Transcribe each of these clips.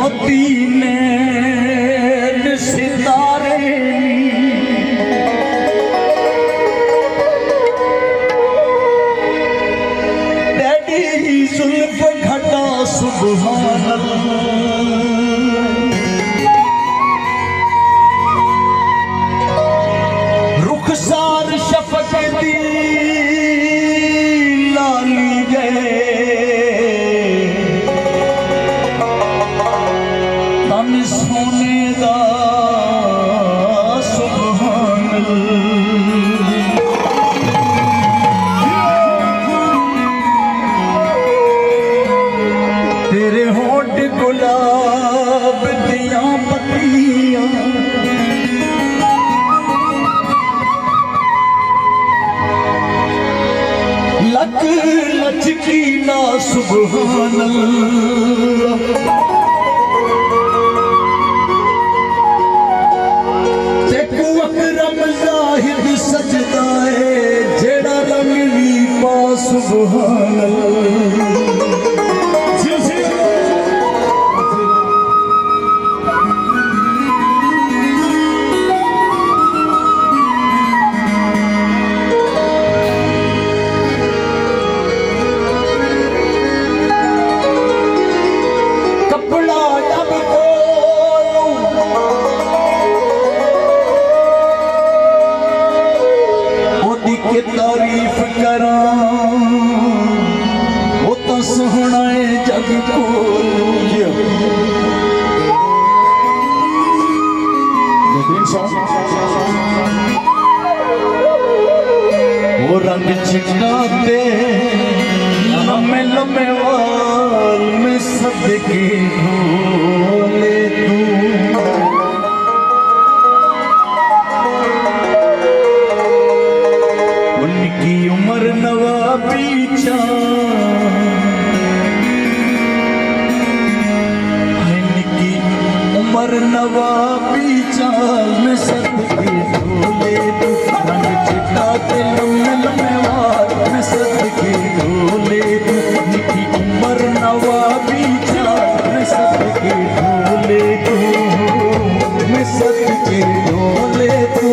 मोती ने सितारे तेरी जुल्फ घटा सुभान रुखसार शफक दी लाली गए तन सोने दा सुभान तेरे होठ गुलाब दियां पत्तियां लक लचकी ना सुभान अल्लाह तेकू अकरम जाहिद सजदा है जेड़ा रंग भी पा सुभान अल्लाह के तारीफ करा वो तो सोहना है जग को वो रंग चिकाते लम्बे लम्बे वाल में सदके ढोले तू की उम्र नवाबी की उम्र नवाबी चाल में सदके ढोले तू रंग चिटाते लम्बे लम्बे वाल में सदके ढोले तू की उम्र नवाबी चाल में सदके ढोले तू में सदके ढोले तू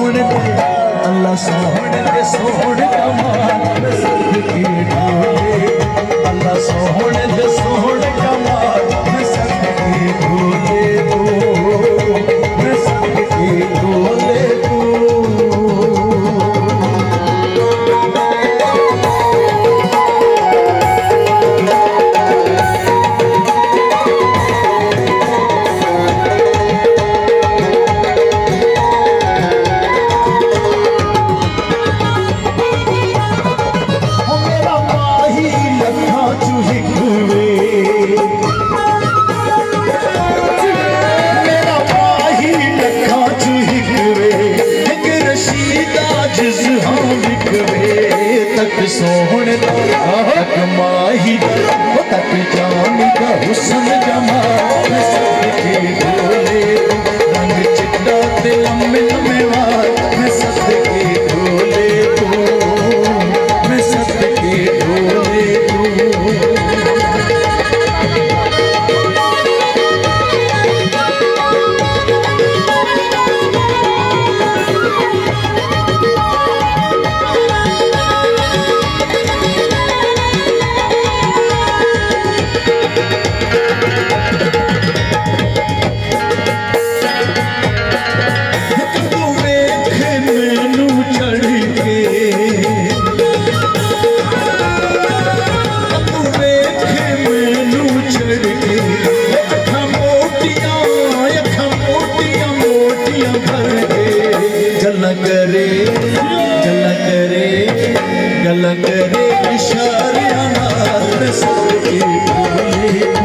अल्लाह सोहने दे सोहने कमाल सदके ढोले अल्लाह सोहने दे सोहने कमाल सदके ढोले मैं सदके ढोले हुस्न जमाल मैं सदके ढोले दूं रंग चिट्टा ते लम्मे लम्मे वाल मैं सदके ढोले दूं मैं सदके ढोले दूं गल करे इशारियां नाल मैं सदके ढोले